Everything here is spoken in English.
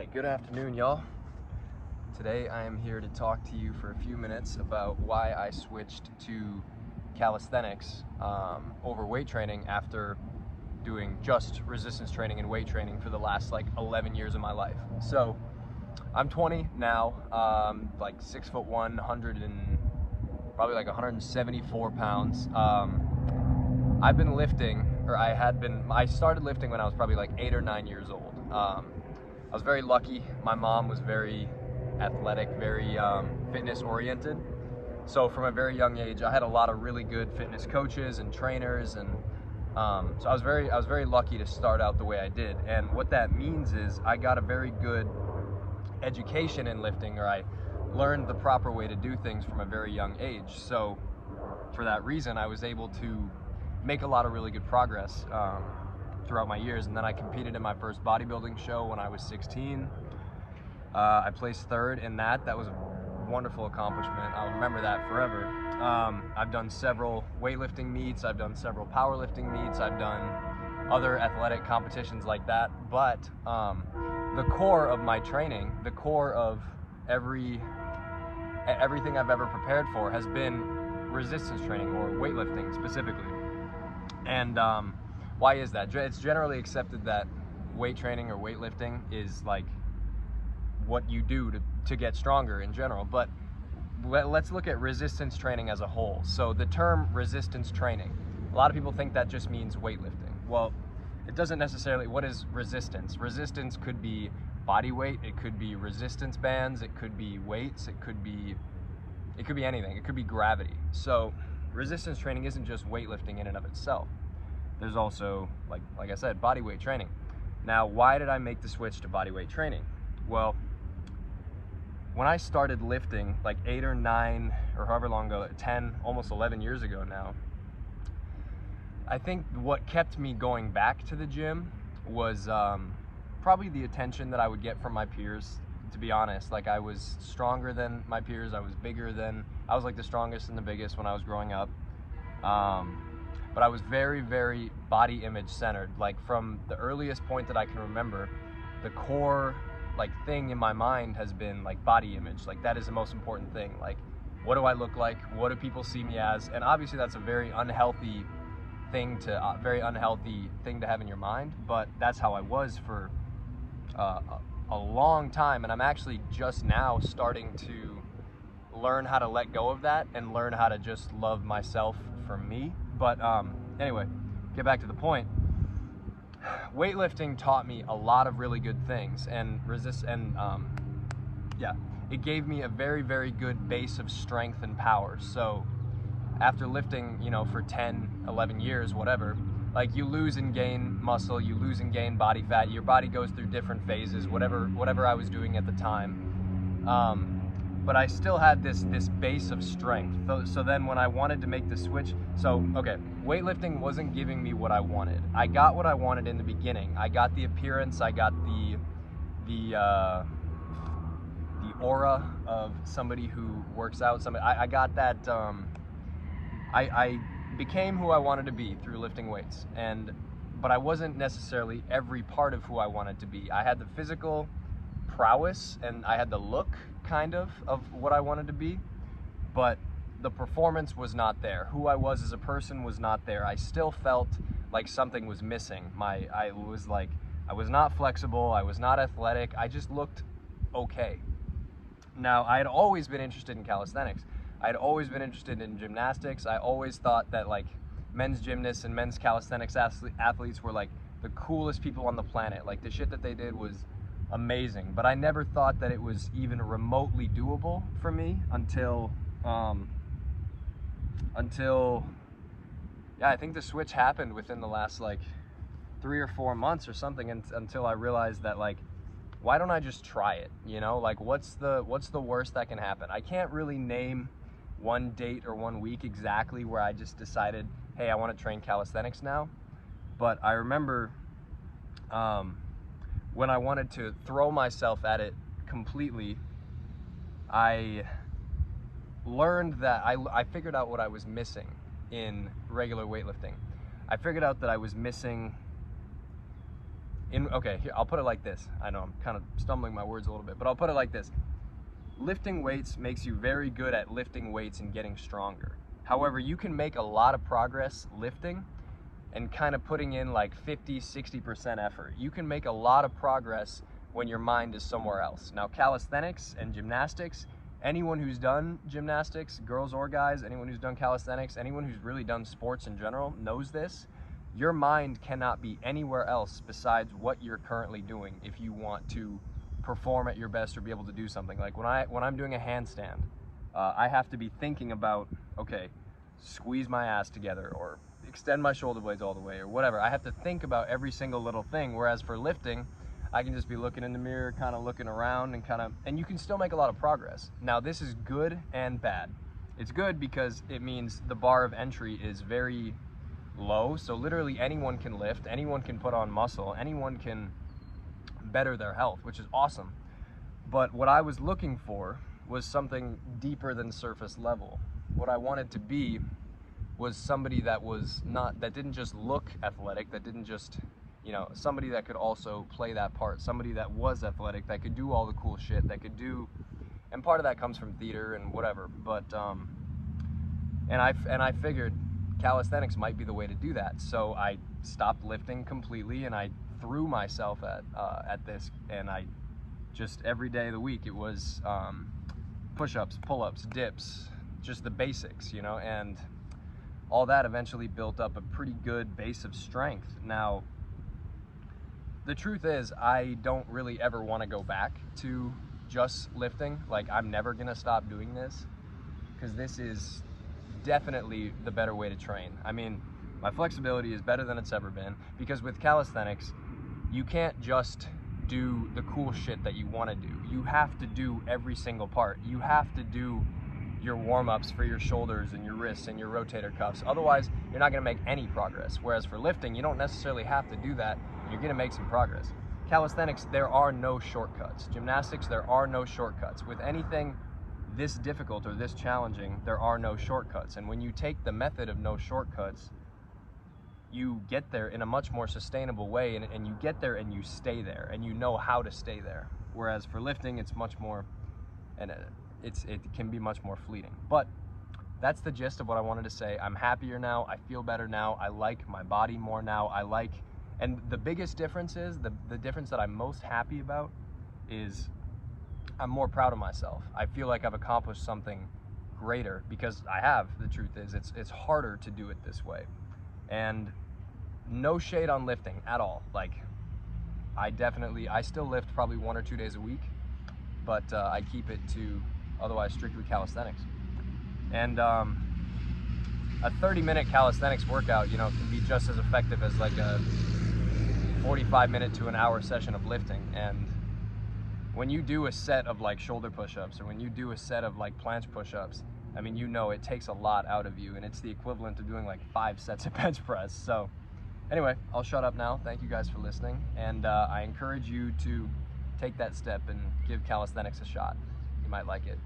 Alright, good afternoon, y'all. Today I am here to talk to you for a few minutes about why I switched to calisthenics over weight training after doing just resistance training and weight training for the last like 11 years of my life. So I'm 20 now, like 6'1", 100 and probably like 174 pounds. I've been lifting, or I started lifting when I was probably like 8 or 9 years old. I was very lucky. My mom was very athletic, very fitness oriented. So from a very young age, I had a lot of really good fitness coaches and trainers, and so I was very lucky to start out the way I did. And what that means is I got a very good education in lifting, or I learned the proper way to do things from a very young age. So for that reason, I was able to make a lot of really good progress throughout my years. And then I competed in my first bodybuilding show when I was 16. I placed third in that. That was a wonderful accomplishment. I'll remember that forever. I've done several weightlifting meets. I've done several powerlifting meets. I've done other athletic competitions like that. But the core of my training, the core of everything I've ever prepared for has been resistance training, or weightlifting specifically. And why is that? It's generally accepted that weight training or weightlifting is like what you do to get stronger in general, but let's look at resistance training as a whole. So the term resistance training, a lot of people think that just means weightlifting. Well, it doesn't necessarily. What is resistance? Resistance could be body weight, it could be resistance bands, it could be weights, it could be anything. It could be gravity. So resistance training isn't just weightlifting in and of itself. There's also, like I said, body weight training. Now, why did I make the switch to body weight training? Well, when I started lifting like 8 or 9 or however long ago, 10, almost 11 years ago now, I think what kept me going back to the gym was probably the attention that I would get from my peers. To be honest, like, I was stronger than my peers. I was like the strongest and the biggest when I was growing up. But I was very, very body image centered. Like, from the earliest point that I can remember, the core thing in my mind has been like body image. Like, that is the most important thing. Like, what do I look like? What do people see me as? And obviously that's a very unhealthy thing to have in your mind, but that's how I was for a long time. And I'm actually just now starting to learn how to let go of that and learn how to just love myself for me. But anyway, get back to the point. Weightlifting taught me a lot of really good things, and it gave me a very, very good base of strength and power. So after lifting, for 10, 11 years, whatever, like, you lose and gain muscle, you lose and gain body fat, your body goes through different phases, whatever I was doing at the time. But I still had this base of strength. So then when I wanted to make the switch, weightlifting wasn't giving me what I wanted. I got what I wanted in the beginning. I got the appearance, I got the aura of somebody who works out. I got that. I became who I wanted to be through lifting weights, but I wasn't necessarily every part of who I wanted to be. I had the physical prowess and I had the look kind of what I wanted to be, but the performance was not there. Who I was as a person was not there. I still felt like something was missing. I was not flexible, I was not athletic, I just looked okay. Now, I had always been interested in calisthenics. I had always been interested in gymnastics. I always thought that like men's gymnasts and men's calisthenics athletes were like the coolest people on the planet. Like, the shit that they did was amazing, but I never thought that it was even remotely doable for me until I think the switch happened within the last like 3 or 4 months or something, until I realized that, like, why don't I just try it? Like, what's the worst that can happen? I can't really name one date or 1 week exactly where I just decided, hey, I want to train calisthenics now. But I remember when I wanted to throw myself at it completely, I learned that I figured out what I was missing in regular weightlifting. I figured out that I was missing Okay, here, I'll put it like this. I know I'm kind of stumbling my words a little bit, but I'll put it like this. Lifting weights makes you very good at lifting weights and getting stronger. However, you can make a lot of progress lifting and kind of putting in like 50-60% effort. You can make a lot of progress when your mind is somewhere else. Now, calisthenics and gymnastics, anyone who's done gymnastics, girls or guys, anyone who's done calisthenics, anyone who's really done sports in general knows this. Your mind cannot be anywhere else besides what you're currently doing if you want to perform at your best or be able to do something. Like when I'm doing a handstand, I have to be thinking about, okay, squeeze my ass together or extend my shoulder blades all the way or whatever. I have to think about every single little thing, whereas for lifting, I can just be looking in the mirror, kind of looking around and you can still make a lot of progress. Now, this is good and bad. It's good because it means the bar of entry is very low, so literally anyone can lift, anyone can put on muscle, anyone can better their health, which is awesome. But what I was looking for was something deeper than surface level. What I wanted to be was somebody that didn't just look athletic, that didn't just, somebody that could also play that part, somebody that was athletic, that could do all the cool shit, that could do, and part of that comes from theater and whatever, but, and I figured calisthenics might be the way to do that. So I stopped lifting completely and I threw myself at this, and I just every day of the week it was push-ups, pull-ups, dips, just the basics, and all that eventually built up a pretty good base of strength. Now, the truth is, I don't really ever want to go back to just lifting. Like, I'm never gonna stop doing this because this is definitely the better way to train. I mean, my flexibility is better than it's ever been, because with calisthenics, you can't just do the cool shit that you want to do. You have to do every single part. You have to do your warm-ups for your shoulders and your wrists and your rotator cuffs. Otherwise, you're not going to make any progress. Whereas for lifting, you don't necessarily have to do that. You're going to make some progress. Calisthenics, there are no shortcuts. Gymnastics, there are no shortcuts. With anything this difficult or this challenging, there are no shortcuts. And when you take the method of no shortcuts, you get there in a much more sustainable way, and you get there and you stay there, and you know how to stay there. Whereas for lifting, it's much more, and it can be much more fleeting. But that's the gist of what I wanted to say. I'm happier now. I feel better now. I like my body more now. And the biggest difference is, the difference that I'm most happy about is I'm more proud of myself. I feel like I've accomplished something greater because I have. The truth is, it's harder to do it this way. And no shade on lifting at all. Like, I still lift probably 1 or 2 days a week, but I keep it to otherwise strictly calisthenics. And a 30-minute calisthenics workout, can be just as effective as like a 45-minute to an hour session of lifting. And when you do a set of like shoulder push-ups, or when you do a set of like planche push-ups, I mean, it takes a lot out of you, and it's the equivalent of doing like 5 sets of bench press. So anyway, I'll shut up now. Thank you guys for listening, and I encourage you to take that step and give calisthenics a shot. You might like it.